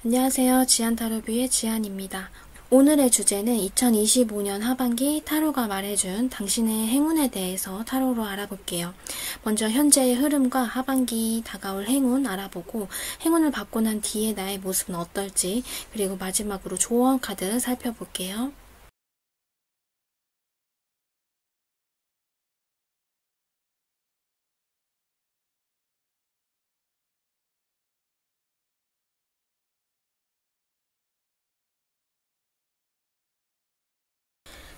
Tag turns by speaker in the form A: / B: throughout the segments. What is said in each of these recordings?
A: 안녕하세요. 지안타로뷰의 지안입니다. 오늘의 주제는 2025년 하반기 타로가 말해준 당신의 행운에 대해서 타로로 알아볼게요. 먼저 현재의 흐름과 하반기 다가올 행운 알아보고 행운을 받고 난 뒤에 나의 모습은 어떨지, 그리고 마지막으로 조언 카드 살펴볼게요.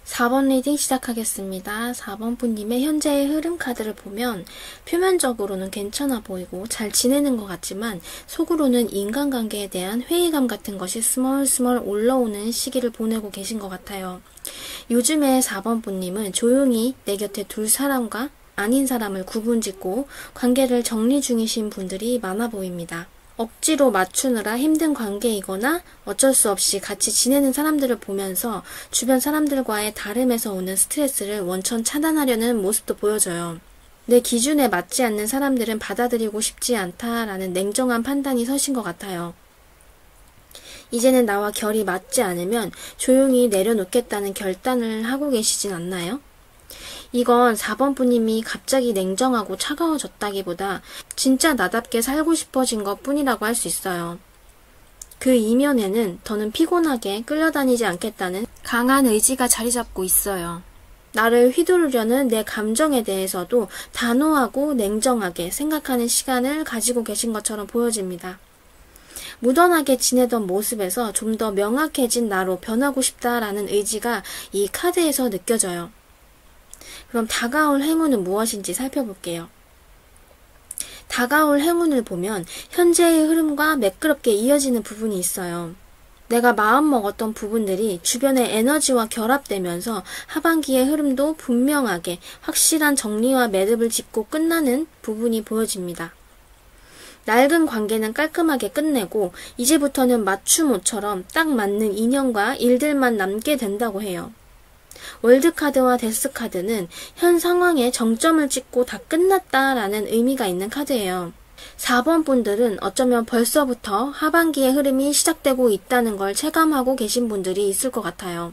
A: (4번) 리딩 시작하겠습니다. 4번 분님의 현재의 흐름 카드를 보면 표면적으로는 괜찮아 보이고 잘 지내는 것 같지만 속으로는 인간관계에 대한 회의감 같은 것이 스멀스멀 올라오는 시기를 보내고 계신 것 같아요. 요즘에 4번 분님은 조용히 내 곁에 둘 사람과 아닌 사람을 구분짓고 관계를 정리 중이신 분들이 많아 보입니다. 억지로 맞추느라 힘든 관계이거나 어쩔 수 없이 같이 지내는 사람들을 보면서 주변 사람들과의 다름에서 오는 스트레스를 원천 차단하려는 모습도 보여져요. 내 기준에 맞지 않는 사람들은 받아들이고 싶지 않다라는 냉정한 판단이 서신 것 같아요. 이제는 나와 결이 맞지 않으면 조용히 내려놓겠다는 결단을 하고 계시진 않나요? 이건 4번 분님이 갑자기 냉정하고 차가워졌다기보다 진짜 나답게 살고 싶어진 것 뿐이라고 할 수 있어요. 그 이면에는 더는 피곤하게 끌려다니지 않겠다는 강한 의지가 자리 잡고 있어요. 나를 휘두르려는 내 감정에 대해서도 단호하고 냉정하게 생각하는 시간을 가지고 계신 것처럼 보여집니다. 무던하게 지내던 모습에서 좀 더 명확해진 나로 변하고 싶다라는 의지가 이 카드에서 느껴져요. 그럼 다가올 행운은 무엇인지 살펴볼게요. 다가올 행운을 보면 현재의 흐름과 매끄럽게 이어지는 부분이 있어요. 내가 마음먹었던 부분들이 주변의 에너지와 결합되면서 하반기의 흐름도 분명하게 확실한 정리와 매듭을 짚고 끝나는 부분이 보여집니다. 낡은 관계는 깔끔하게 끝내고 이제부터는 맞춤옷처럼 딱 맞는 인연과 일들만 남게 된다고 해요. 월드카드와 데스카드는 현 상황에 정점을 찍고 다 끝났다라는 의미가 있는 카드예요. 4번 분들은 어쩌면 벌써부터 하반기의 흐름이 시작되고 있다는 걸 체감하고 계신 분들이 있을 것 같아요.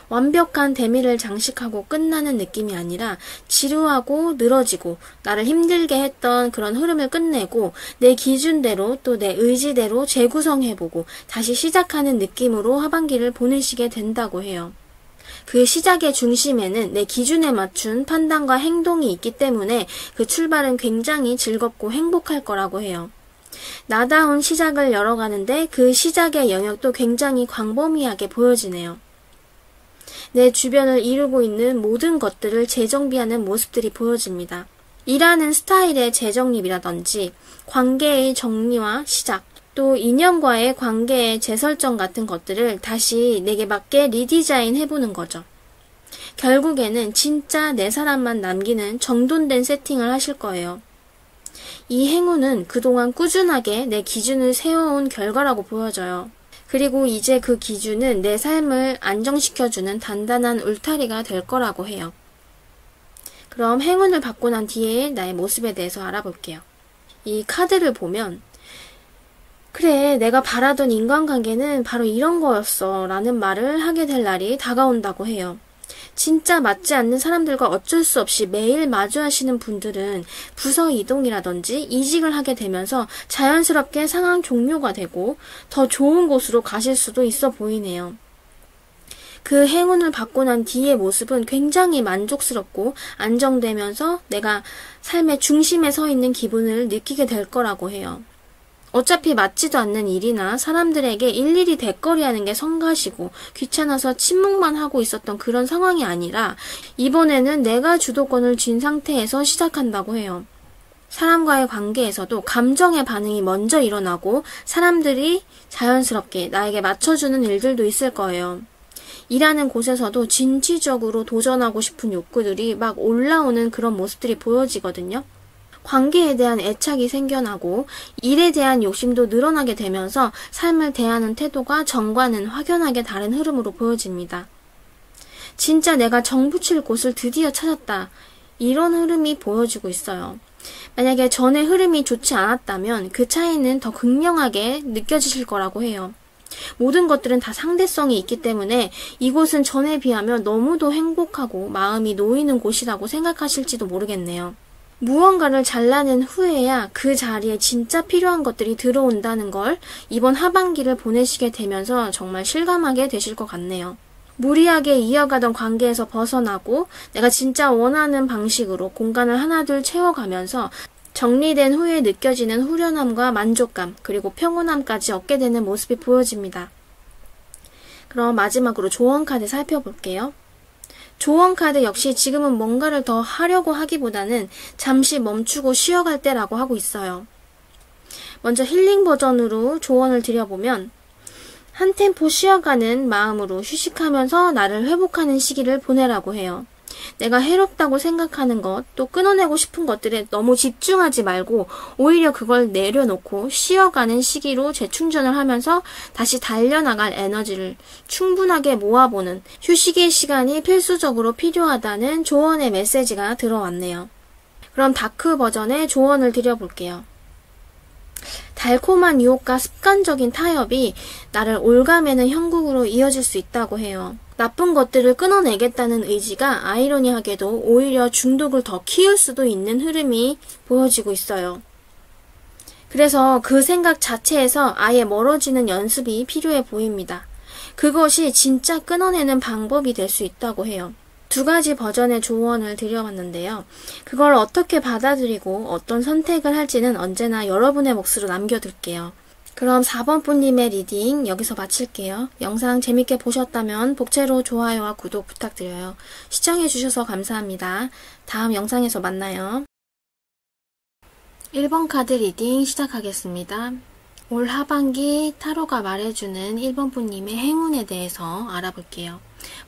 A: 완벽한 대미를 장식하고 끝나는 느낌이 아니라 지루하고 늘어지고 나를 힘들게 했던 그런 흐름을 끝내고 내 기준대로 또 내 의지대로 재구성해보고 다시 시작하는 느낌으로 하반기를 보내시게 된다고 해요. 그 시작의 중심에는 내 기준에 맞춘 판단과 행동이 있기 때문에 그 출발은 굉장히 즐겁고 행복할 거라고 해요. 나다운 시작을 열어가는데 그 시작의 영역도 굉장히 광범위하게 보여지네요. 내 주변을 이루고 있는 모든 것들을 재정비하는 모습들이 보여집니다. 일하는 스타일의 재정립이라든지 관계의 정리와 시작, 또 인연과의 관계의 재설정 같은 것들을 다시 내게 맞게 리디자인 해보는 거죠. 결국에는 진짜 내 사람만 남기는 정돈된 세팅을 하실 거예요. 이 행운은 그동안 꾸준하게 내 기준을 세워온 결과라고 보여져요. 그리고 이제 그 기준은 내 삶을 안정시켜주는 단단한 울타리가 될 거라고 해요. 그럼 행운을 받고 난 뒤에 나의 모습에 대해서 알아볼게요. 이 카드를 보면 그래, 내가 바라던 인간관계는 바로 이런 거였어 라는 말을 하게 될 날이 다가온다고 해요. 진짜 맞지 않는 사람들과 어쩔 수 없이 매일 마주하시는 분들은 부서 이동이라든지 이직을 하게 되면서 자연스럽게 상황 종료가 되고 더 좋은 곳으로 가실 수도 있어 보이네요. 그 행운을 받고 난 뒤의 모습은 굉장히 만족스럽고 안정되면서 내가 삶의 중심에 서 있는 기분을 느끼게 될 거라고 해요. 어차피 맞지도 않는 일이나 사람들에게 일일이 대거리하는 게 성가시고 귀찮아서 침묵만 하고 있었던 그런 상황이 아니라 이번에는 내가 주도권을 쥔 상태에서 시작한다고 해요. 사람과의 관계에서도 감정의 반응이 먼저 일어나고 사람들이 자연스럽게 나에게 맞춰주는 일들도 있을 거예요. 일하는 곳에서도 진취적으로 도전하고 싶은 욕구들이 막 올라오는 그런 모습들이 보여지거든요. 관계에 대한 애착이 생겨나고 일에 대한 욕심도 늘어나게 되면서 삶을 대하는 태도가 전과는 확연하게 다른 흐름으로 보여집니다. 진짜 내가 정붙일 곳을 드디어 찾았다. 이런 흐름이 보여지고 있어요. 만약에 전의 흐름이 좋지 않았다면 그 차이는 더 극명하게 느껴지실 거라고 해요. 모든 것들은 다 상대성이 있기 때문에 이곳은 전에 비하면 너무도 행복하고 마음이 놓이는 곳이라고 생각하실지도 모르겠네요. 무언가를 잘라낸 후에야 그 자리에 진짜 필요한 것들이 들어온다는 걸 이번 하반기를 보내시게 되면서 정말 실감하게 되실 것 같네요. 무리하게 이어가던 관계에서 벗어나고 내가 진짜 원하는 방식으로 공간을 하나둘 채워가면서 정리된 후에 느껴지는 후련함과 만족감 그리고 평온함까지 얻게 되는 모습이 보여집니다. 그럼 마지막으로 조언 카드 살펴볼게요. 조언 카드 역시 지금은 뭔가를 더 하려고 하기보다는 잠시 멈추고 쉬어갈 때라고 하고 있어요. 먼저 힐링 버전으로 조언을 드려보면 한 템포 쉬어가는 마음으로 휴식하면서 나를 회복하는 시기를 보내라고 해요. 내가 해롭다고 생각하는 것, 또 끊어내고 싶은 것들에 너무 집중하지 말고 오히려 그걸 내려놓고 쉬어가는 시기로 재충전을 하면서 다시 달려나갈 에너지를 충분하게 모아보는 휴식의 시간이 필수적으로 필요하다는 조언의 메시지가 들어왔네요. 그럼 다크 버전의 조언을 드려볼게요. 달콤한 유혹과 습관적인 타협이 나를 올가매는 형국으로 이어질 수 있다고 해요. 나쁜 것들을 끊어내겠다는 의지가 아이러니하게도 오히려 중독을 더 키울 수도 있는 흐름이 보여지고 있어요. 그래서 그 생각 자체에서 아예 멀어지는 연습이 필요해 보입니다. 그것이 진짜 끊어내는 방법이 될 수 있다고 해요. 두 가지 버전의 조언을 드려봤는데요. 그걸 어떻게 받아들이고 어떤 선택을 할지는 언제나 여러분의 몫으로 남겨둘게요. 그럼 4번 분님의 리딩 여기서 마칠게요. 영상 재밌게 보셨다면 복채로 좋아요와 구독 부탁드려요. 시청해주셔서 감사합니다. 다음 영상에서 만나요. 1번 카드 리딩 시작하겠습니다. 올 하반기 타로가 말해주는 1번 분님의 행운에 대해서 알아볼게요.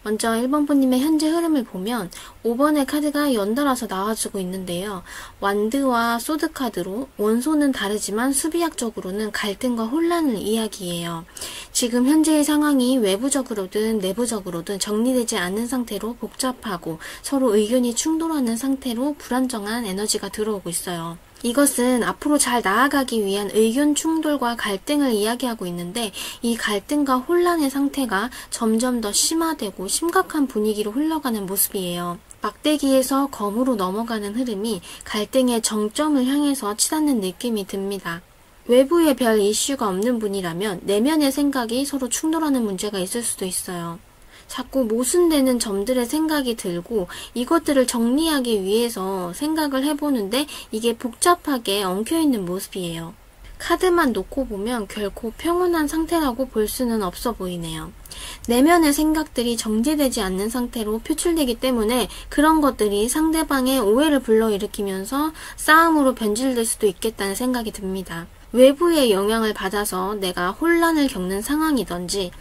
A: 먼저 1번 분님의 현재 흐름을 보면 5번의 카드가 연달아서 나와주고 있는데요. 완드와 소드 카드로 원소는 다르지만 수비학적으로는 갈등과 혼란을 이야기해요. 지금 현재의 상황이 외부적으로든 내부적으로든 정리되지 않은 상태로 복잡하고 서로 의견이 충돌하는 상태로 불안정한 에너지가 들어오고 있어요. 이것은 앞으로 잘 나아가기 위한 의견 충돌과 갈등을 이야기하고 있는데 이 갈등과 혼란의 상태가 점점 더 심화되고 심각한 분위기로 흘러가는 모습이에요. 막대기에서 검으로 넘어가는 흐름이 갈등의 정점을 향해서 치닫는 느낌이 듭니다. 외부에 별 이슈가 없는 분이라면 내면의 생각이 서로 충돌하는 문제가 있을 수도 있어요. 자꾸 모순되는 점들의 생각이 들고 이것들을 정리하기 위해서 생각을 해보는데 이게 복잡하게 엉켜있는 모습이에요. 카드만 놓고 보면 결코 평온한 상태라고 볼 수는 없어 보이네요. 내면의 생각들이 정제되지 않는 상태로 표출되기 때문에 그런 것들이 상대방의 오해를 불러일으키면서 싸움으로 변질될 수도 있겠다는 생각이 듭니다. 외부의 영향을 받아서 내가 혼란을 겪는 상황이든지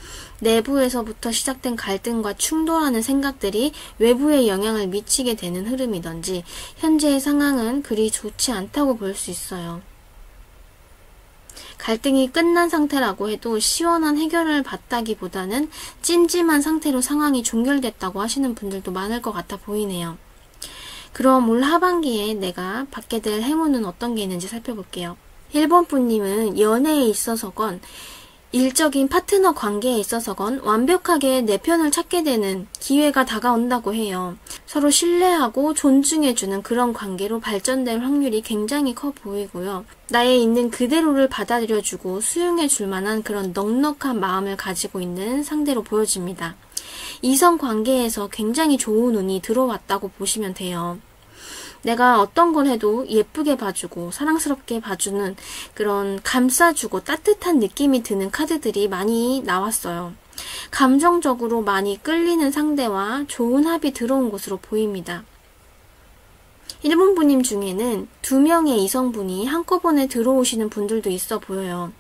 A: 내부에서부터 시작된 갈등과 충돌하는 생각들이 외부에 영향을 미치게 되는 흐름이든지 현재의 상황은 그리 좋지 않다고 볼 수 있어요. 갈등이 끝난 상태라고 해도 시원한 해결을 받다기보다는 찜찜한 상태로 상황이 종결됐다고 하시는 분들도 많을 것 같아 보이네요. 그럼 올 하반기에 내가 받게 될 행운은 어떤 게 있는지 살펴볼게요. 1번 분님은 연애에 있어서건 일적인 파트너 관계에 있어서건 완벽하게 내 편을 찾게 되는 기회가 다가온다고 해요. 서로 신뢰하고 존중해주는 그런 관계로 발전될 확률이 굉장히 커 보이고요. 나의 있는 그대로를 받아들여주고 수용해줄 만한 그런 넉넉한 마음을 가지고 있는 상대로 보여집니다. 이성 관계에서 굉장히 좋은 운이 들어왔다고 보시면 돼요. 내가 어떤 걸 해도 예쁘게 봐주고 사랑스럽게 봐주는 그런 감싸주고 따뜻한 느낌이 드는 카드들이 많이 나왔어요. 감정적으로 많이 끌리는 상대와 좋은 합이 들어온 것으로 보입니다. 1번 분님 중에는 2명의 이성분이 한꺼번에 들어오시는 분들도 있어 보여요.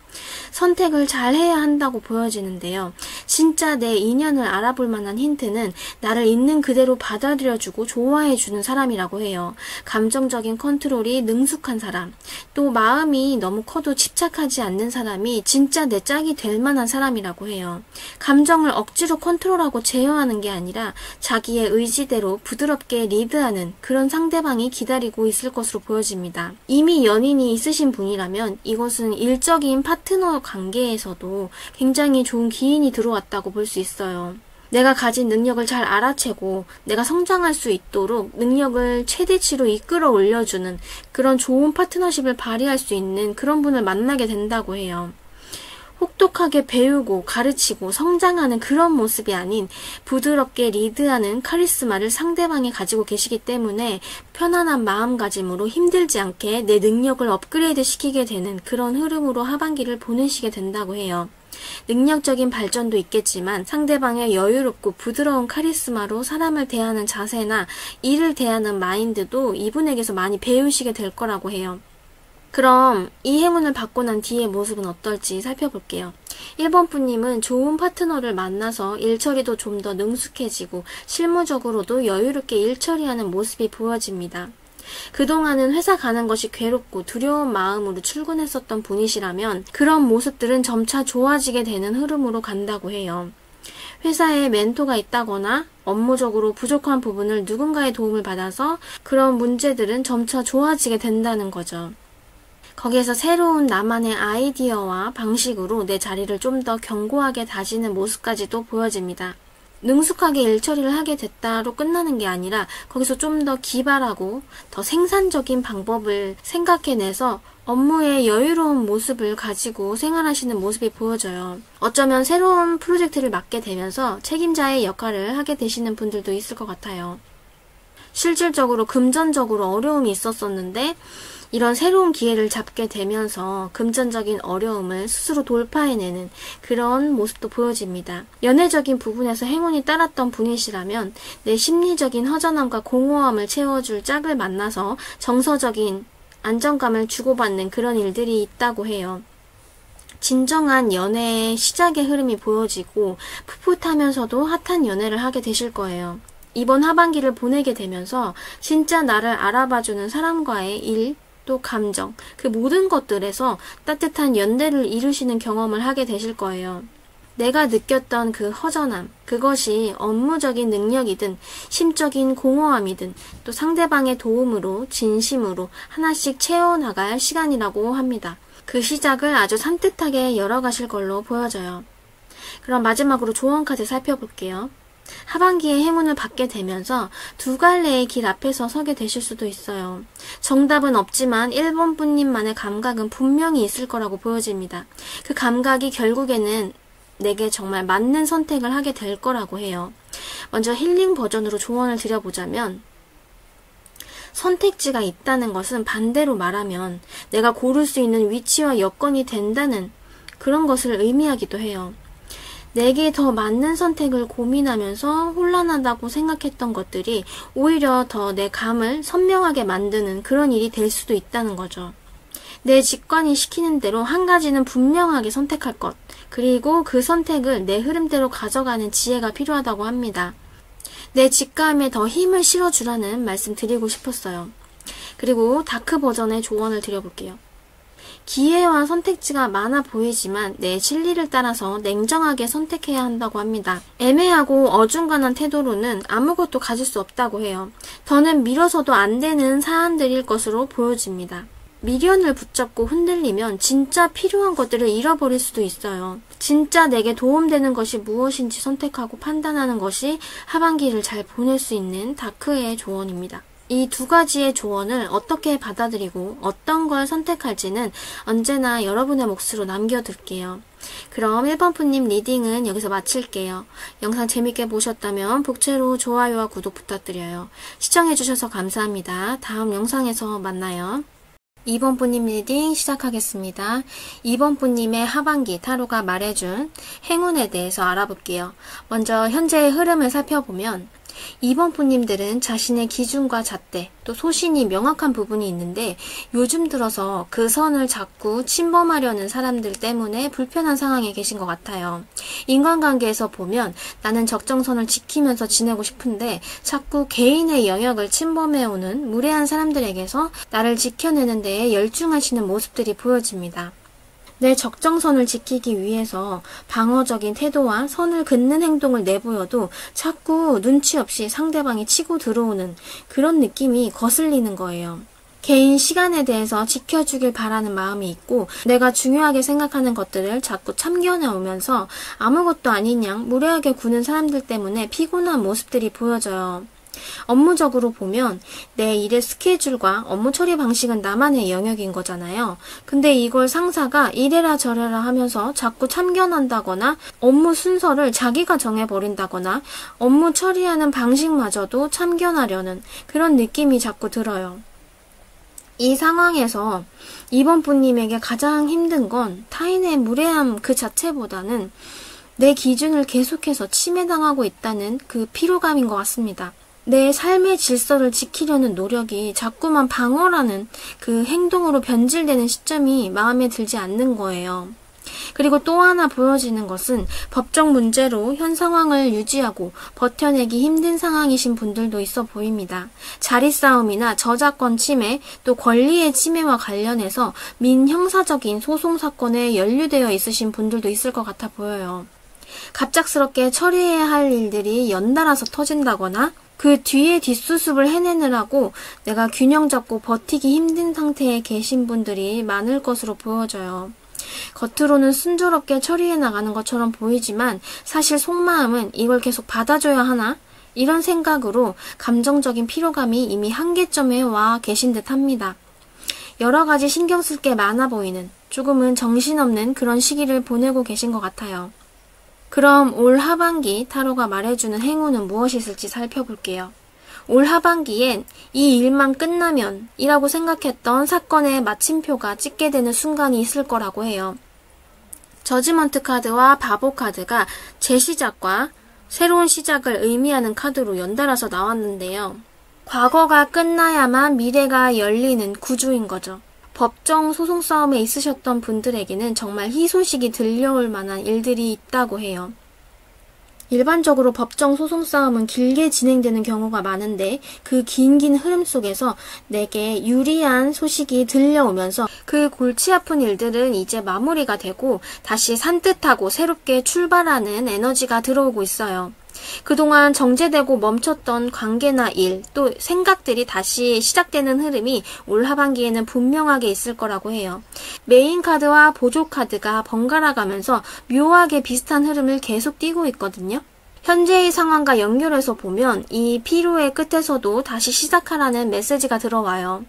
A: 선택을 잘 해야 한다고 보여지는데요. 진짜 내 인연을 알아볼 만한 힌트는 나를 있는 그대로 받아들여주고 좋아해주는 사람이라고 해요. 감정적인 컨트롤이 능숙한 사람, 또 마음이 너무 커도 집착하지 않는 사람이 진짜 내 짝이 될 만한 사람이라고 해요. 감정을 억지로 컨트롤하고 제어하는 게 아니라 자기의 의지대로 부드럽게 리드하는 그런 상대방이 기다리고 있을 것으로 보여집니다. 이미 연인이 있으신 분이라면 이것은 일적인 파트너 관계에서도 굉장히 좋은 기인이 들어왔다고 볼 수 있어요. 내가 가진 능력을 잘 알아채고 내가 성장할 수 있도록 능력을 최대치로 이끌어 올려주는 그런 좋은 파트너십을 발휘할 수 있는 그런 분을 만나게 된다고 해요. 혹독하게 배우고 가르치고 성장하는 그런 모습이 아닌 부드럽게 리드하는 카리스마를 상대방이 가지고 계시기 때문에 편안한 마음가짐으로 힘들지 않게 내 능력을 업그레이드 시키게 되는 그런 흐름으로 하반기를 보내시게 된다고 해요. 능력적인 발전도 있겠지만 상대방의 여유롭고 부드러운 카리스마로 사람을 대하는 자세나 일을 대하는 마인드도 이분에게서 많이 배우시게 될 거라고 해요. 그럼 이 행운을 받고 난 뒤의 모습은 어떨지 살펴볼게요. 1번 분님은 좋은 파트너를 만나서 일처리도 좀 더 능숙해지고 실무적으로도 여유롭게 일처리하는 모습이 보여집니다. 그동안은 회사 가는 것이 괴롭고 두려운 마음으로 출근했었던 분이시라면 그런 모습들은 점차 좋아지게 되는 흐름으로 간다고 해요. 회사에 멘토가 있다거나 업무적으로 부족한 부분을 누군가의 도움을 받아서 그런 문제들은 점차 좋아지게 된다는 거죠. 거기에서 새로운 나만의 아이디어와 방식으로 내 자리를 좀 더 견고하게 다지는 모습까지도 보여집니다. 능숙하게 일처리를 하게 됐다로 끝나는 게 아니라 거기서 좀 더 기발하고 더 생산적인 방법을 생각해내서 업무의 여유로운 모습을 가지고 생활하시는 모습이 보여져요. 어쩌면 새로운 프로젝트를 맡게 되면서 책임자의 역할을 하게 되시는 분들도 있을 것 같아요. 실질적으로 금전적으로 어려움이 있었었는데 이런 새로운 기회를 잡게 되면서 금전적인 어려움을 스스로 돌파해내는 그런 모습도 보여집니다. 연애적인 부분에서 행운이 따랐던 분이시라면 내 심리적인 허전함과 공허함을 채워줄 짝을 만나서 정서적인 안정감을 주고받는 그런 일들이 있다고 해요. 진정한 연애의 시작의 흐름이 보여지고 풋풋하면서도 핫한 연애를 하게 되실 거예요. 이번 하반기를 보내게 되면서 진짜 나를 알아봐주는 사람과의 일, 또 감정, 그 모든 것들에서 따뜻한 연대를 이루시는 경험을 하게 되실 거예요. 내가 느꼈던 그 허전함, 그것이 업무적인 능력이든 심적인 공허함이든 또 상대방의 도움으로 진심으로 하나씩 채워나갈 시간이라고 합니다. 그 시작을 아주 산뜻하게 열어가실 걸로 보여져요. 그럼 마지막으로 조언 카드 살펴볼게요. 하반기에 행운을 받게 되면서 두 갈래의 길 앞에서 서게 되실 수도 있어요. 정답은 없지만 1번 분님만의 감각은 분명히 있을 거라고 보여집니다. 그 감각이 결국에는 내게 정말 맞는 선택을 하게 될 거라고 해요. 먼저 힐링 버전으로 조언을 드려보자면 선택지가 있다는 것은 반대로 말하면 내가 고를 수 있는 위치와 여건이 된다는 그런 것을 의미하기도 해요. 내게 더 맞는 선택을 고민하면서 혼란하다고 생각했던 것들이 오히려 더 내 감을 선명하게 만드는 그런 일이 될 수도 있다는 거죠. 내 직관이 시키는 대로 한 가지는 분명하게 선택할 것, 그리고 그 선택을 내 흐름대로 가져가는 지혜가 필요하다고 합니다. 내 직감에 더 힘을 실어주라는 말씀 드리고 싶었어요. 그리고 다크 버전의 조언을 드려볼게요. 기회와 선택지가 많아 보이지만 내 진리를 따라서 냉정하게 선택해야 한다고 합니다. 애매하고 어중간한 태도로는 아무것도 가질 수 없다고 해요. 더는 미뤄서도 안 되는 사안들일 것으로 보여집니다. 미련을 붙잡고 흔들리면 진짜 필요한 것들을 잃어버릴 수도 있어요. 진짜 내게 도움되는 것이 무엇인지 선택하고 판단하는 것이 하반기를 잘 보낼 수 있는 다크의 조언입니다. 이 두 가지의 조언을 어떻게 받아들이고 어떤 걸 선택할지는 언제나 여러분의 몫으로 남겨둘게요. 그럼 1번 푸님 리딩은 여기서 마칠게요. 영상 재밌게 보셨다면 복채로 좋아요와 구독 부탁드려요. 시청해주셔서 감사합니다. 다음 영상에서 만나요. 2번 푸님 리딩 시작하겠습니다. 2번 푸님의 하반기 타로가 말해준 행운에 대해서 알아볼게요. 먼저 현재의 흐름을 살펴보면 2번 분님들은 자신의 기준과 잣대, 또 소신이 명확한 부분이 있는데 요즘 들어서 그 선을 자꾸 침범하려는 사람들 때문에 불편한 상황에 계신 것 같아요. 인간관계에서 보면 나는 적정선을 지키면서 지내고 싶은데 자꾸 개인의 영역을 침범해오는 무례한 사람들에게서 나를 지켜내는 데에 열중하시는 모습들이 보여집니다. 내 적정선을 지키기 위해서 방어적인 태도와 선을 긋는 행동을 내보여도 자꾸 눈치 없이 상대방이 치고 들어오는 그런 느낌이 거슬리는 거예요. 개인 시간에 대해서 지켜주길 바라는 마음이 있고 내가 중요하게 생각하는 것들을 자꾸 참견해오면서 아무것도 아닌 양 무례하게 구는 사람들 때문에 피곤한 모습들이 보여져요. 업무적으로 보면 내 일의 스케줄과 업무 처리 방식은 나만의 영역인 거잖아요. 근데 이걸 상사가 이래라 저래라 하면서 자꾸 참견한다거나 업무 순서를 자기가 정해버린다거나 업무 처리하는 방식마저도 참견하려는 그런 느낌이 자꾸 들어요. 이 상황에서 2번 분님에게 가장 힘든 건 타인의 무례함 그 자체보다는 내 기준을 계속해서 침해당하고 있다는 그 피로감인 것 같습니다. 내 삶의 질서를 지키려는 노력이 자꾸만 방어라는 그 행동으로 변질되는 시점이 마음에 들지 않는 거예요. 그리고 또 하나 보여지는 것은 법적 문제로 현 상황을 유지하고 버텨내기 힘든 상황이신 분들도 있어 보입니다. 자리 싸움이나 저작권 침해, 또 권리의 침해와 관련해서 민형사적인 소송 사건에 연루되어 있으신 분들도 있을 것 같아 보여요. 갑작스럽게 처리해야 할 일들이 연달아서 터진다거나 그 뒤에 뒷수습을 해내느라고 내가 균형 잡고 버티기 힘든 상태에 계신 분들이 많을 것으로 보여져요. 겉으로는 순조롭게 처리해 나가는 것처럼 보이지만 사실 속마음은 이걸 계속 받아줘야 하나? 이런 생각으로 감정적인 피로감이 이미 한계점에 와 계신 듯 합니다. 여러 가지 신경 쓸 게 많아 보이는 조금은 정신없는 그런 시기를 보내고 계신 것 같아요. 그럼 올 하반기 타로가 말해주는 행운은 무엇이 있을지 살펴볼게요. 올 하반기엔 이 일만 끝나면 이라고 생각했던 사건의 마침표가 찍게 되는 순간이 있을 거라고 해요. 저지먼트 카드와 바보 카드가 재시작과 새로운 시작을 의미하는 카드로 연달아서 나왔는데요. 과거가 끝나야만 미래가 열리는 구조인 거죠. 법정 소송 싸움에 있으셨던 분들에게는 정말 희소식이 들려올 만한 일들이 있다고 해요. 일반적으로 법정 소송 싸움은 길게 진행되는 경우가 많은데 그 긴 흐름 속에서 내게 유리한 소식이 들려오면서 그 골치 아픈 일들은 이제 마무리가 되고 다시 산뜻하고 새롭게 출발하는 에너지가 들어오고 있어요. 그동안 정제되고 멈췄던 관계나 일, 또 생각들이 다시 시작되는 흐름이 올 하반기에는 분명하게 있을 거라고 해요. 메인 카드와 보조 카드가 번갈아 가면서 묘하게 비슷한 흐름을 계속 띄고 있거든요. 현재의 상황과 연결해서 보면 이 피로의 끝에서도 다시 시작하라는 메시지가 들어와요.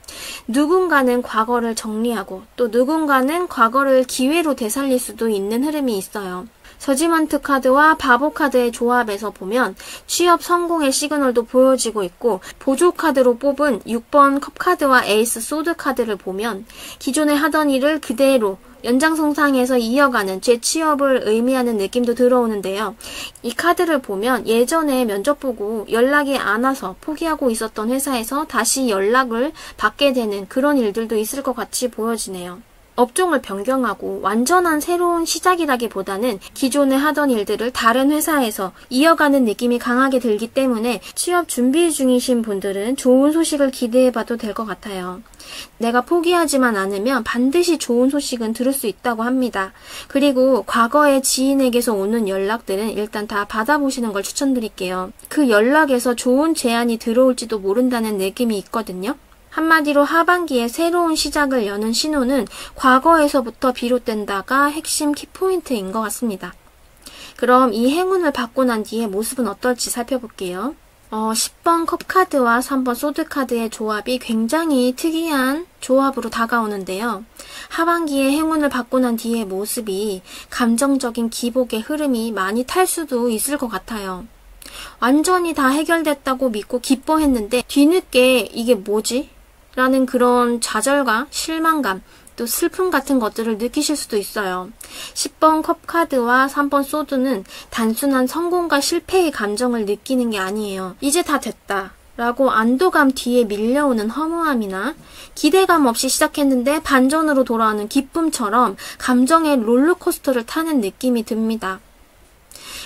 A: 누군가는 과거를 정리하고 또 누군가는 과거를 기회로 되살릴 수도 있는 흐름이 있어요. 저지먼트 카드와 바보 카드의 조합에서 보면 취업 성공의 시그널도 보여지고 있고 보조 카드로 뽑은 6번 컵 카드와 에이스 소드 카드를 보면 기존에 하던 일을 그대로 연장선상에서 이어가는 재취업을 의미하는 느낌도 들어오는데요. 이 카드를 보면 예전에 면접 보고 연락이 안 와서 포기하고 있었던 회사에서 다시 연락을 받게 되는 그런 일들도 있을 것 같이 보여지네요. 업종을 변경하고 완전한 새로운 시작이라기보다는 기존에 하던 일들을 다른 회사에서 이어가는 느낌이 강하게 들기 때문에 취업 준비 중이신 분들은 좋은 소식을 기대해봐도 될 것 같아요. 내가 포기하지만 않으면 반드시 좋은 소식은 들을 수 있다고 합니다. 그리고 과거의 지인에게서 오는 연락들은 일단 다 받아보시는 걸 추천드릴게요. 그 연락에서 좋은 제안이 들어올지도 모른다는 느낌이 있거든요. 한마디로 하반기에 새로운 시작을 여는 신호는 과거에서부터 비롯된다가 핵심 키포인트인 것 같습니다. 그럼 이 행운을 받고 난 뒤에 모습은 어떨지 살펴볼게요. 10번 컵 카드와 3번 소드 카드의 조합이 굉장히 특이한 조합으로 다가오는데요. 하반기에 행운을 받고 난 뒤의 모습이 감정적인 기복의 흐름이 많이 탈 수도 있을 것 같아요. 완전히 다 해결됐다고 믿고 기뻐했는데 뒤늦게 이게 뭐지? 라는 그런 좌절과 실망감, 또 또 슬픔 같은 것들을 느끼실 수도 있어요. 10번 컵 카드와 3번 소드는 단순한 성공과 실패의 감정을 느끼는 게 아니에요. 이제 다 됐다 라고 안도감 뒤에 밀려오는 허무함이나 기대감 없이 시작했는데 반전으로 돌아오는 기쁨처럼 감정의 롤러코스터를 타는 느낌이 듭니다.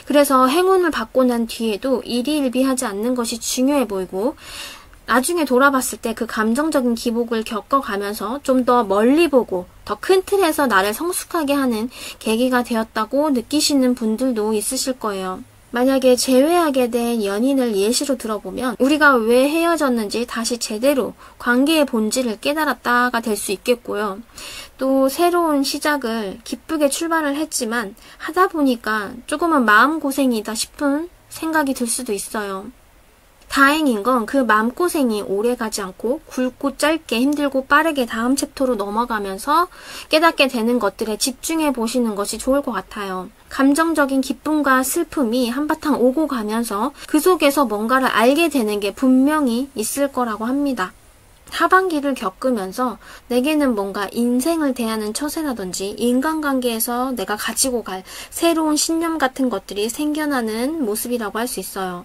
A: 그래서 행운을 받고 난 뒤에도 일희일비하지 않는 것이 중요해 보이고 나중에 돌아봤을 때 그 감정적인 기복을 겪어가면서 좀 더 멀리 보고 더 큰 틀에서 나를 성숙하게 하는 계기가 되었다고 느끼시는 분들도 있으실 거예요. 만약에 재회하게 된 연인을 예시로 들어보면 우리가 왜 헤어졌는지 다시 제대로 관계의 본질을 깨달았다가 될 수 있겠고요. 또 새로운 시작을 기쁘게 출발을 했지만 하다 보니까 조금은 마음고생이다 싶은 생각이 들 수도 있어요. 다행인 건 그 마음고생이 오래 가지 않고 굵고 짧게 힘들고 빠르게 다음 챕터로 넘어가면서 깨닫게 되는 것들에 집중해 보시는 것이 좋을 것 같아요. 감정적인 기쁨과 슬픔이 한바탕 오고 가면서 그 속에서 뭔가를 알게 되는 게 분명히 있을 거라고 합니다. 하반기를 겪으면서 내게는 뭔가 인생을 대하는 처세라든지 인간관계에서 내가 가지고 갈 새로운 신념 같은 것들이 생겨나는 모습이라고 할 수 있어요.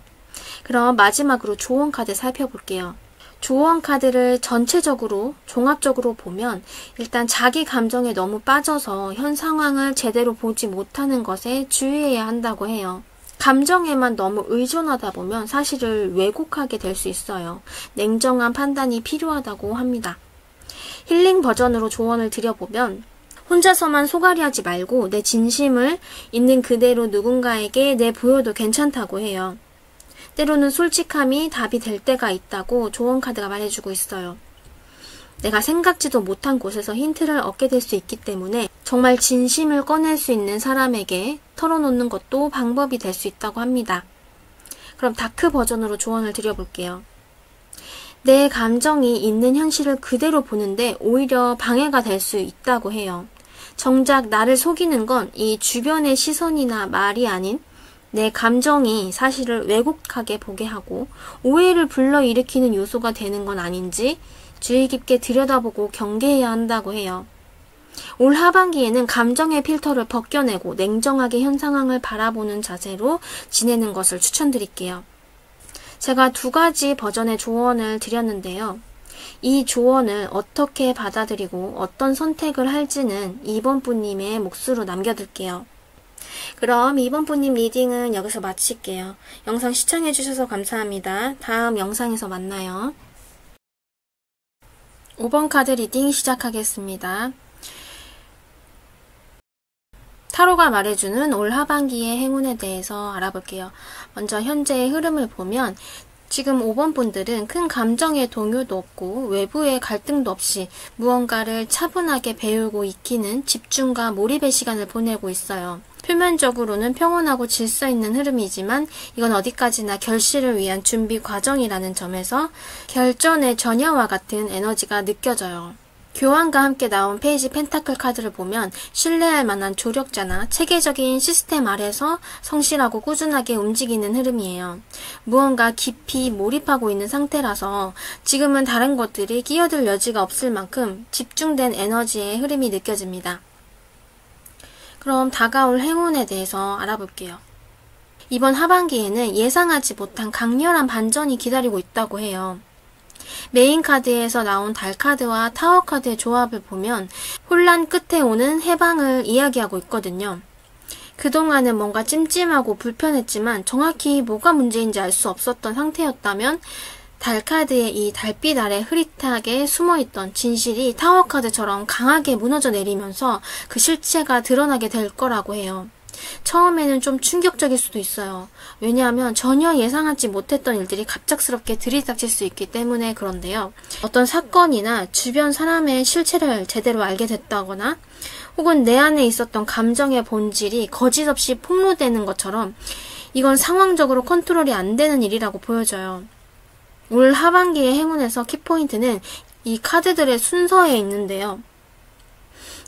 A: 그럼 마지막으로 조언 카드 살펴볼게요. 조언 카드를 전체적으로 종합적으로 보면 일단 자기 감정에 너무 빠져서 현 상황을 제대로 보지 못하는 것에 주의해야 한다고 해요. 감정에만 너무 의존하다 보면 사실을 왜곡하게 될 수 있어요. 냉정한 판단이 필요하다고 합니다. 힐링 버전으로 조언을 드려보면 혼자서만 소갈이하지 말고 내 진심을 있는 그대로 누군가에게 내보여도 괜찮다고 해요. 때로는 솔직함이 답이 될 때가 있다고 조언 카드가 말해주고 있어요. 내가 생각지도 못한 곳에서 힌트를 얻게 될 수 있기 때문에 정말 진심을 꺼낼 수 있는 사람에게 털어놓는 것도 방법이 될 수 있다고 합니다. 그럼 다크 버전으로 조언을 드려볼게요. 내 감정이 있는 현실을 그대로 보는데 오히려 방해가 될 수 있다고 해요. 정작 나를 속이는 건 이 주변의 시선이나 말이 아닌 내 감정이 사실을 왜곡하게 보게 하고 오해를 불러일으키는 요소가 되는 건 아닌지 주의 깊게 들여다보고 경계해야 한다고 해요. 올 하반기에는 감정의 필터를 벗겨내고 냉정하게 현 상황을 바라보는 자세로 지내는 것을 추천드릴게요. 제가 2가지 버전의 조언을 드렸는데요. 이 조언을 어떻게 받아들이고 어떤 선택을 할지는 2번 분님의 몫으로 남겨둘게요. 그럼 2번 분님 리딩은 여기서 마칠게요. 영상 시청해주셔서 감사합니다. 다음 영상에서 만나요. 5번 카드 리딩 시작하겠습니다. 타로가 말해주는 올 하반기의 행운에 대해서 알아볼게요. 먼저 현재의 흐름을 보면 지금 5번 분들은 큰 감정의 동요도 없고 외부의 갈등도 없이 무언가를 차분하게 배우고 익히는 집중과 몰입의 시간을 보내고 있어요. 표면적으로는 평온하고 질서 있는 흐름이지만 이건 어디까지나 결실을 위한 준비 과정이라는 점에서 결전의 전야와 같은 에너지가 느껴져요. 교환과 함께 나온 페이지 펜타클 카드를 보면 신뢰할 만한 조력자나 체계적인 시스템 아래서 성실하고 꾸준하게 움직이는 흐름이에요. 무언가 깊이 몰입하고 있는 상태라서 지금은 다른 것들이 끼어들 여지가 없을 만큼 집중된 에너지의 흐름이 느껴집니다. 그럼 다가올 행운에 대해서 알아볼게요. 이번 하반기에는 예상하지 못한 강렬한 반전이 기다리고 있다고 해요. 메인 카드에서 나온 달 카드와 타워 카드의 조합을 보면 혼란 끝에 오는 해방을 이야기하고 있거든요. 그동안은 뭔가 찜찜하고 불편했지만 정확히 뭐가 문제인지 알 수 없었던 상태였다면 달 카드의 이 달빛 아래 흐릿하게 숨어있던 진실이 타워 카드처럼 강하게 무너져 내리면서 그 실체가 드러나게 될 거라고 해요. 처음에는 좀 충격적일 수도 있어요. 왜냐하면 전혀 예상하지 못했던 일들이 갑작스럽게 들이닥칠 수 있기 때문에 그런데요. 어떤 사건이나 주변 사람의 실체를 제대로 알게 됐다거나 혹은 내 안에 있었던 감정의 본질이 거짓없이 폭로되는 것처럼 이건 상황적으로 컨트롤이 안 되는 일이라고 보여져요. 올 하반기의 행운에서 키포인트는 이 카드들의 순서에 있는데요.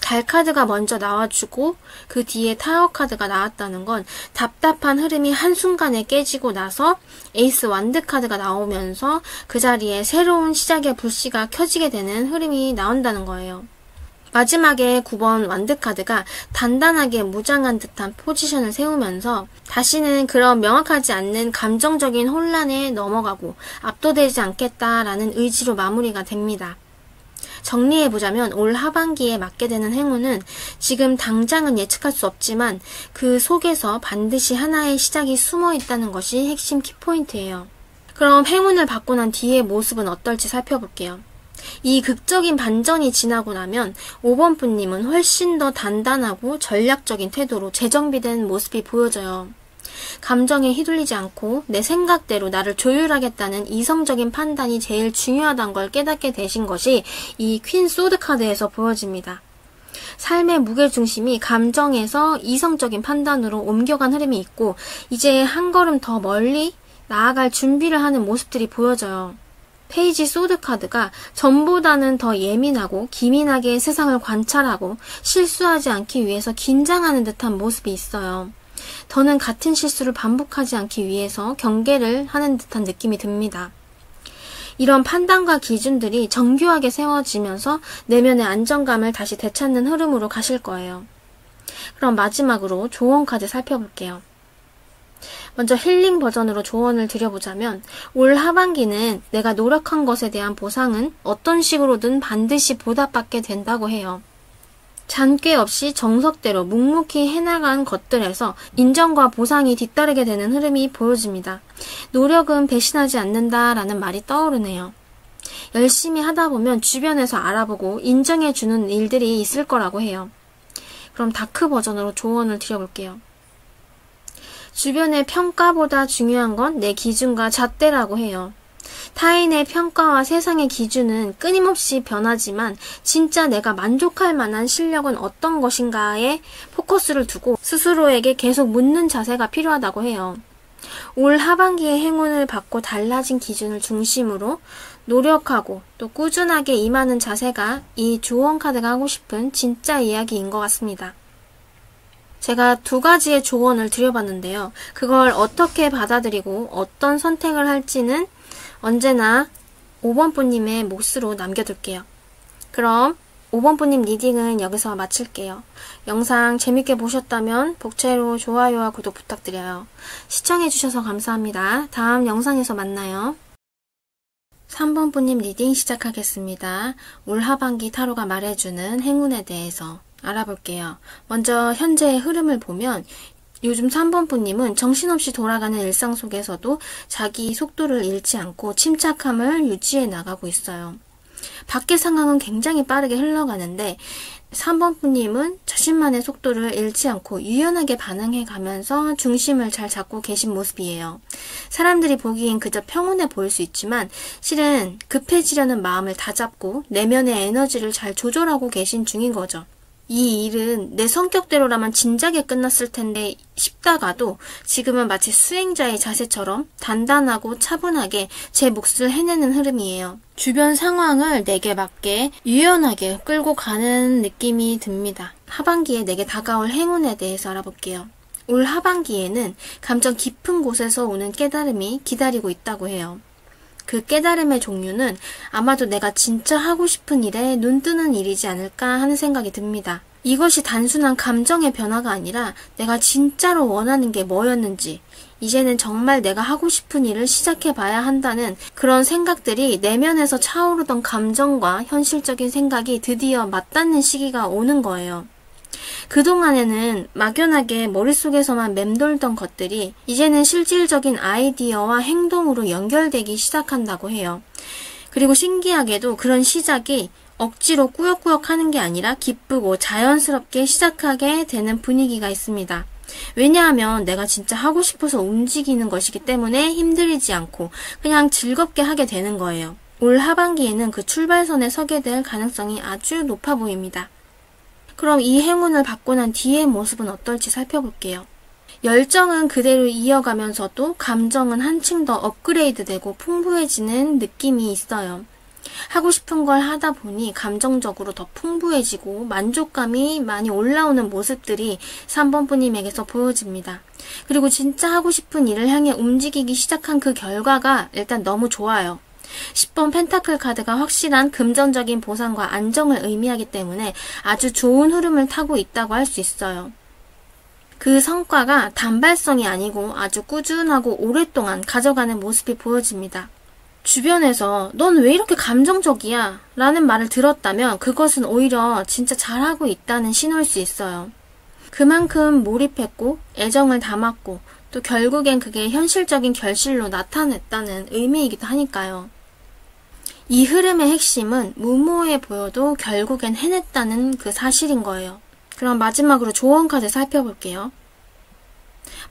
A: 달 카드가 먼저 나와주고 그 뒤에 타워 카드가 나왔다는 건 답답한 흐름이 한순간에 깨지고 나서 에이스 완드 카드가 나오면서 그 자리에 새로운 시작의 불씨가 켜지게 되는 흐름이 나온다는 거예요. 마지막에 9번 완드카드가 단단하게 무장한 듯한 포지션을 세우면서 다시는 그런 명확하지 않는 감정적인 혼란에 넘어가고 압도되지 않겠다라는 의지로 마무리가 됩니다. 정리해보자면 올 하반기에 맞게 되는 행운은 지금 당장은 예측할 수 없지만 그 속에서 반드시 하나의 시작이 숨어 있다는 것이 핵심 키포인트예요. 그럼 행운을 받고 난 뒤의 모습은 어떨지 살펴볼게요. 이 극적인 반전이 지나고 나면 5번 분님은 훨씬 더 단단하고 전략적인 태도로 재정비된 모습이 보여져요. 감정에 휘둘리지 않고 내 생각대로 나를 조율하겠다는 이성적인 판단이 제일 중요하다는 걸 깨닫게 되신 것이 이 퀸 소드 카드에서 보여집니다. 삶의 무게중심이 감정에서 이성적인 판단으로 옮겨간 흐름이 있고 이제 한 걸음 더 멀리 나아갈 준비를 하는 모습들이 보여져요. 페이지 소드 카드가 전보다는 더 예민하고 기민하게 세상을 관찰하고 실수하지 않기 위해서 긴장하는 듯한 모습이 있어요. 더는 같은 실수를 반복하지 않기 위해서 경계를 하는 듯한 느낌이 듭니다. 이런 판단과 기준들이 정교하게 세워지면서 내면의 안정감을 다시 되찾는 흐름으로 가실 거예요. 그럼 마지막으로 조언 카드 살펴볼게요. 먼저 힐링 버전으로 조언을 드려보자면 올 하반기는 내가 노력한 것에 대한 보상은 어떤 식으로든 반드시 보답받게 된다고 해요. 잔꾀 없이 정석대로 묵묵히 해나간 것들에서 인정과 보상이 뒤따르게 되는 흐름이 보여집니다. 노력은 배신하지 않는다라는 말이 떠오르네요. 열심히 하다 보면 주변에서 알아보고 인정해주는 일들이 있을 거라고 해요. 그럼 다크 버전으로 조언을 드려볼게요. 주변의 평가보다 중요한 건 내 기준과 잣대라고 해요. 타인의 평가와 세상의 기준은 끊임없이 변하지만 진짜 내가 만족할 만한 실력은 어떤 것인가에 포커스를 두고 스스로에게 계속 묻는 자세가 필요하다고 해요. 올 하반기에 행운을 받고 달라진 기준을 중심으로 노력하고 또 꾸준하게 임하는 자세가 이 조언 카드가 하고 싶은 진짜 이야기인 것 같습니다. 제가 2가지의 조언을 드려봤는데요. 그걸 어떻게 받아들이고 어떤 선택을 할지는 언제나 5번 분님의 몫으로 남겨둘게요. 그럼 5번 분님 리딩은 여기서 마칠게요. 영상 재밌게 보셨다면 복채로 좋아요와 구독 부탁드려요. 시청해주셔서 감사합니다. 다음 영상에서 만나요. 3번 분님 리딩 시작하겠습니다. 올 하반기 타로가 말해주는 행운에 대해서 알아볼게요. 먼저 현재의 흐름을 보면 요즘 3번 분님은 정신없이 돌아가는 일상 속에서도 자기 속도를 잃지 않고 침착함을 유지해 나가고 있어요. 밖의 상황은 굉장히 빠르게 흘러가는데 3번 분님은 자신만의 속도를 잃지 않고 유연하게 반응해 가면서 중심을 잘 잡고 계신 모습이에요. 사람들이 보기엔 그저 평온해 보일 수 있지만 실은 급해지려는 마음을 다잡고 내면의 에너지를 잘 조절하고 계신 중인 거죠. 이 일은 내 성격대로라면 진작에 끝났을 텐데 싶다가도 지금은 마치 수행자의 자세처럼 단단하고 차분하게 제 몫을 해내는 흐름이에요. 주변 상황을 내게 맞게 유연하게 끌고 가는 느낌이 듭니다. 하반기에 내게 다가올 행운에 대해서 알아볼게요. 올 하반기에는 감정 깊은 곳에서 오는 깨달음이 기다리고 있다고 해요. 그 깨달음의 종류는 아마도 내가 진짜 하고 싶은 일에 눈뜨는 일이지 않을까 하는 생각이 듭니다. 이것이 단순한 감정의 변화가 아니라 내가 진짜로 원하는 게 뭐였는지, 이제는 정말 내가 하고 싶은 일을 시작해봐야 한다는 그런 생각들이 내면에서 차오르던 감정과 현실적인 생각이 드디어 맞닿는 시기가 오는 거예요. 그동안에는 막연하게 머릿속에서만 맴돌던 것들이 이제는 실질적인 아이디어와 행동으로 연결되기 시작한다고 해요. 그리고 신기하게도 그런 시작이 억지로 꾸역꾸역 하는 게 아니라 기쁘고 자연스럽게 시작하게 되는 분위기가 있습니다. 왜냐하면 내가 진짜 하고 싶어서 움직이는 것이기 때문에 힘들이지 않고 그냥 즐겁게 하게 되는 거예요. 올 하반기에는 그 출발선에 서게 될 가능성이 아주 높아 보입니다. 그럼 이 행운을 받고 난 뒤의 모습은 어떨지 살펴볼게요. 열정은 그대로 이어가면서도 감정은 한층 더 업그레이드되고 풍부해지는 느낌이 있어요. 하고 싶은 걸 하다 보니 감정적으로 더 풍부해지고 만족감이 많이 올라오는 모습들이 3번 분님에게서 보여집니다. 그리고 진짜 하고 싶은 일을 향해 움직이기 시작한 그 결과가 일단 너무 좋아요. 10번 펜타클 카드가 확실한 금전적인 보상과 안정을 의미하기 때문에 아주 좋은 흐름을 타고 있다고 할 수 있어요. 그 성과가 단발성이 아니고 아주 꾸준하고 오랫동안 가져가는 모습이 보여집니다. 주변에서 넌 왜 이렇게 감정적이야? 라는 말을 들었다면 그것은 오히려 진짜 잘하고 있다는 신호일 수 있어요. 그만큼 몰입했고 애정을 담았고 또 결국엔 그게 현실적인 결실로 나타냈다는 의미이기도 하니까요. 이 흐름의 핵심은 무모해 보여도 결국엔 해냈다는 그 사실인 거예요. 그럼 마지막으로 조언 카드 살펴볼게요.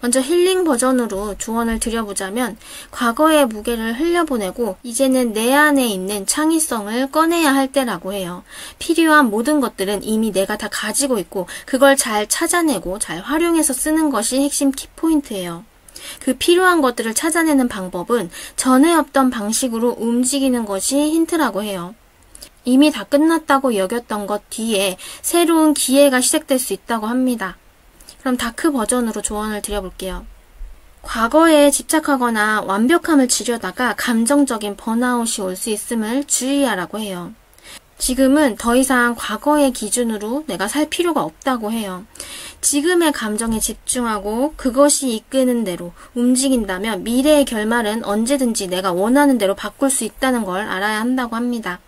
A: 먼저 힐링 버전으로 조언을 드려보자면 과거의 무게를 흘려보내고 이제는 내 안에 있는 창의성을 꺼내야 할 때라고 해요. 필요한 모든 것들은 이미 내가 다 가지고 있고 그걸 잘 찾아내고 잘 활용해서 쓰는 것이 핵심 키포인트예요. 그 필요한 것들을 찾아내는 방법은 전에 없던 방식으로 움직이는 것이 힌트라고 해요. 이미 다 끝났다고 여겼던 것 뒤에 새로운 기회가 시작될 수 있다고 합니다. 그럼 다크 버전으로 조언을 드려볼게요. 과거에 집착하거나 완벽함을 지려다가 감정적인 번아웃이 올 수 있음을 주의하라고 해요. 지금은 더 이상 과거의 기준으로 내가 살 필요가 없다고 해요. 지금의 감정에 집중하고 그것이 이끄는 대로 움직인다면 미래의 결말은 언제든지 내가 원하는 대로 바꿀 수 있다는 걸 알아야 한다고 합니다.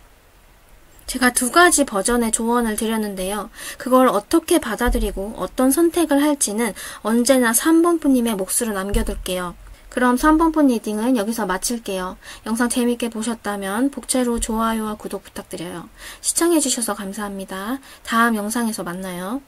A: 제가 2가지 버전의 조언을 드렸는데요. 그걸 어떻게 받아들이고 어떤 선택을 할지는 언제나 3번분님의 몫으로 남겨둘게요. 그럼 3번분 리딩은 여기서 마칠게요. 영상 재밌게 보셨다면 복채로 좋아요와 구독 부탁드려요. 시청해주셔서 감사합니다. 다음 영상에서 만나요.